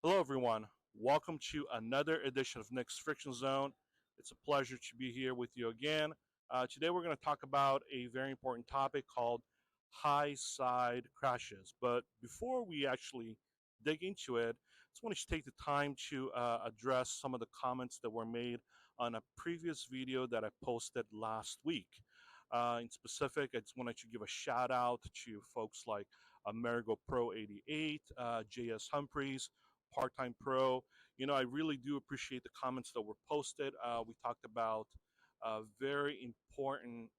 Hello, everyone. Welcome to another edition of Nick's Friction Zone. It's a pleasure to be here with you again. Today, we're going to talk about a very important topic called high side crashes. But before we actually dig into it, I just wanted to take the time to address some of the comments that were made on a previous video that I posted last week. In specific, I just wanted to give a shout out to folks like Amerigo Pro 88, JS Humphreys, Part-Time Pro. I really do appreciate the comments that were posted. We talked about very important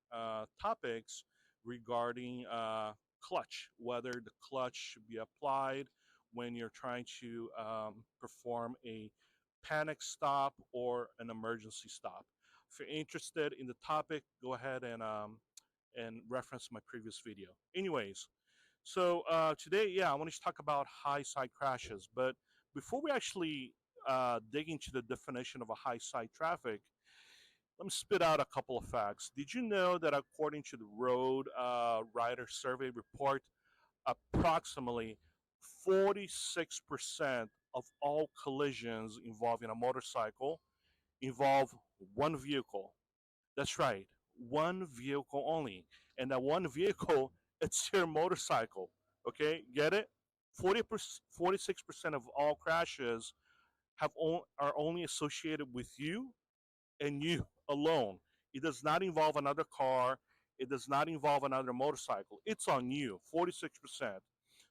topics regarding clutch, whether the clutch should be applied when you're trying to perform a panic stop or an emergency stop. If you're interested in the topic, go ahead and reference my previous video. Anyways, so today, I want to talk about high side crashes. But before we actually dig into the definition of a high side traffic, let me spit out a couple of facts. Did you know that according to the Road Rider Survey report, approximately 46% of all collisions involving a motorcycle involve one vehicle? That's right, one vehicle only. And that one vehicle, it's your motorcycle. Okay, get it? 46% of all crashes are only associated with you and you alone. It does not involve another car. It does not involve another motorcycle. It's on you, 46%.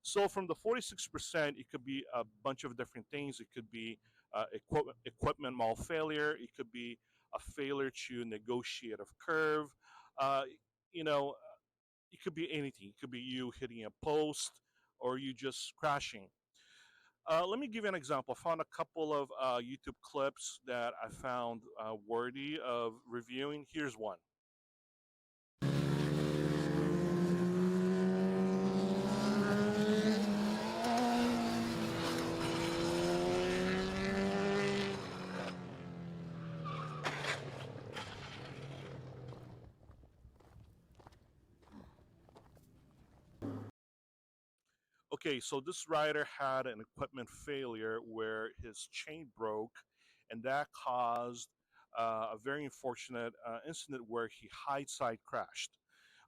So from the 46%, it could be a bunch of different things. It could be equipment mal failure. It could be a failure to negotiate a curve. Uh, you know, it could be anything. It could be you hitting a post or you just crashing. Let me give you an example. I found a couple of YouTube clips that I found worthy of reviewing. Here's one. Okay, so this rider had an equipment failure where his chain broke, and that caused a very unfortunate incident where he high side crashed.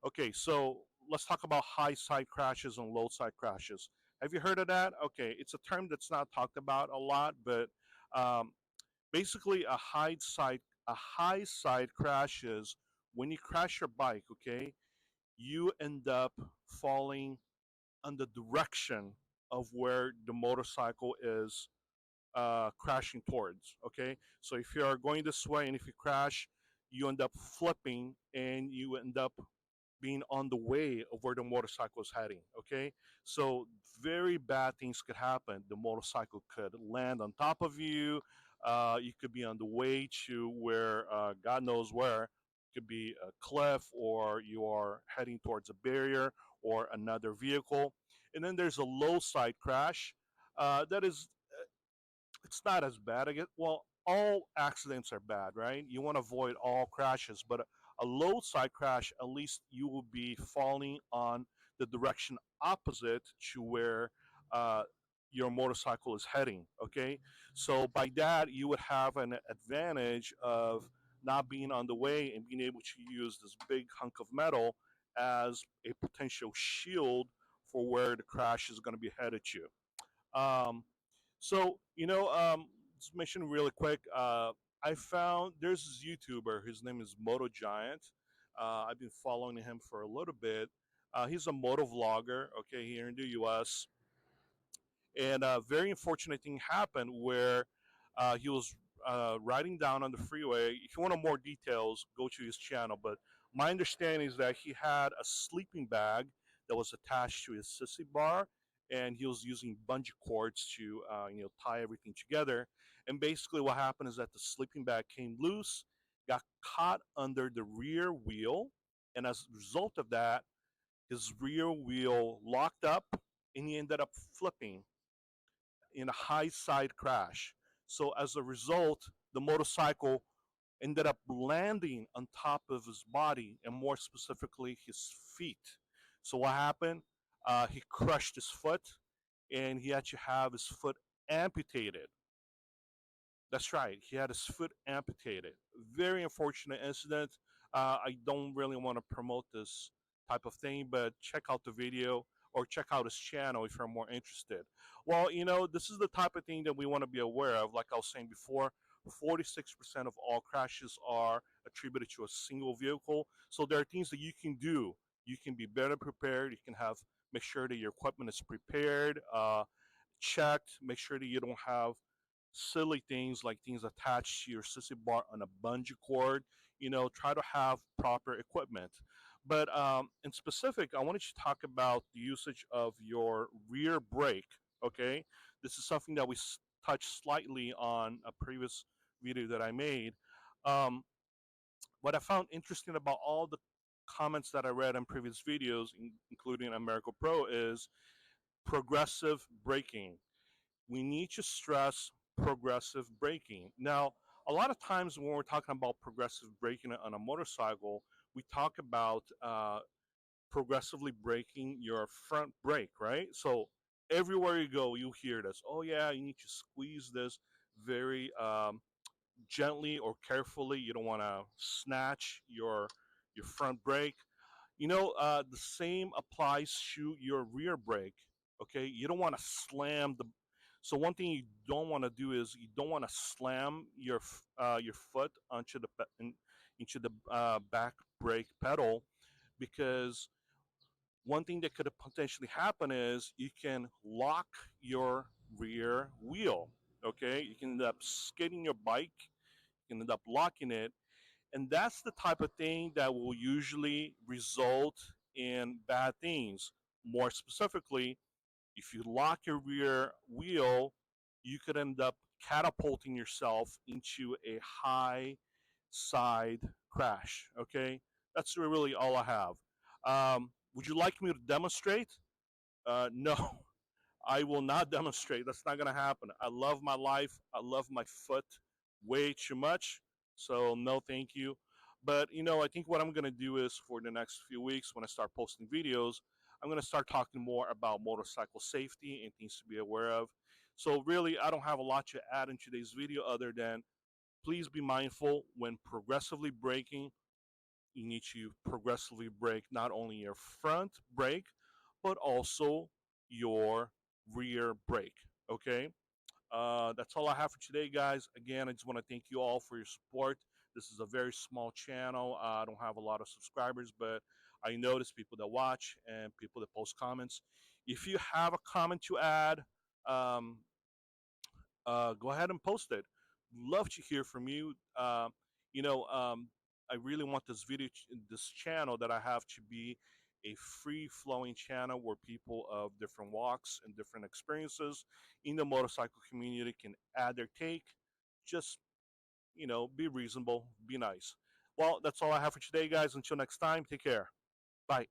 Okay, so let's talk about high side crashes and low side crashes. Have you heard of that? Okay, it's a term that's not talked about a lot, but um, basically a high side crash is when you crash your bike. Okay, you end up falling on the direction of where the motorcycle is crashing towards. Okay, so if you are going this way and if you crash, you end up flipping and you end up being on the way of where the motorcycle is heading. Okay, so very bad things could happen. The motorcycle could land on top of you. You could be on the way to where God knows where. It could be a cliff, or you are heading towards a barrier or another vehicle. And then there's a low side crash. That is, it's not as bad. I guess. Well, all accidents are bad, right? You want to avoid all crashes, but a low side crash, at least you will be falling on the direction opposite to where uh, your motorcycle is heading. Okay, so by that you would have an advantage of not being on the way and being able to use this big hunk of metal as a potential shield for where the crash is going to be headed to. So, just mention really quick. I found there's this YouTuber. His name is Moto Giant. I've been following him for a little bit. He's a moto vlogger. Okay, here in the U.S. And a very unfortunate thing happened where he was riding down on the freeway. If you want more details, go to his channel. But my understanding is that he had a sleeping bag that was attached to his sissy bar, and he was using bungee cords to tie everything together. And basically, what happened is that the sleeping bag came loose, got caught under the rear wheel, and as a result of that, his rear wheel locked up, and he ended up flipping in a high side crash. So as a result, the motorcycle ended up landing on top of his body, and more specifically his feet. So what happened? He crushed his foot, and he had to have his foot amputated. That's right. He had his foot amputated. Very unfortunate incident. I don't really want to promote this type of thing, but check out the video or check out his channel if you're more interested. Well, this is the type of thing that we want to be aware of. Like I was saying before, 46% of all crashes are attributed to a single vehicle. So there are things that you can do. You can be better prepared. You can make sure that your equipment is prepared, checked. Make sure that you don't have silly things like things attached to your sissy bar on a bungee cord. Try to have proper equipment. But in specific, I wanted to talk about the usage of your rear brake. Okay, this is something that we touched slightly on a previous video that I made. Um, what I found interesting about all the comments that I read in previous videos, including America Pro, is progressive braking. We need to stress progressive braking. Now, a lot of times when we're talking about progressive braking on a motorcycle, we talk about progressively braking your front brake, right? So everywhere you go, you hear this. Oh yeah, you need to squeeze this very gently or carefully. You don't want to snatch your front brake. The same applies to your rear brake. Okay, you don't want to slam the. So one thing you don't want to do is you don't want to slam your foot into the back brake pedal, because one thing that could potentially happen is you can lock your rear wheel. Okay, you can end up skidding your bike. You can end up locking it, and that's the type of thing that will usually result in bad things. More specifically, if you lock your rear wheel, you could end up catapulting yourself into a high side crash. Okay, that's really all I have. Would you like me to demonstrate? No, I will not demonstrate. That's not going to happen. I love my life. I love my foot way too much. So, no, thank you. But, I think what I'm going to do is for the next few weeks when I start posting videos, I'm going to start talking more about motorcycle safety and things to be aware of. So, really, I don't have a lot to add in today's video other than please be mindful when progressively braking. You need to progressively brake not only your front brake, but also your rear brake. Okay, that's all I have for today, guys. Again, I just want to thank you all for your support. This is a very small channel. I don't have a lot of subscribers, but I notice people that watch and people that post comments. If you have a comment to add, um, go ahead and post it. Love to hear from you. You know, um, I really want this channel that I have to be a free flowing channel where people of different walks and different experiences in the motorcycle community can add their take. Just, be reasonable, be nice. Well, that's all I have for today, guys. Until next time, take care. Bye.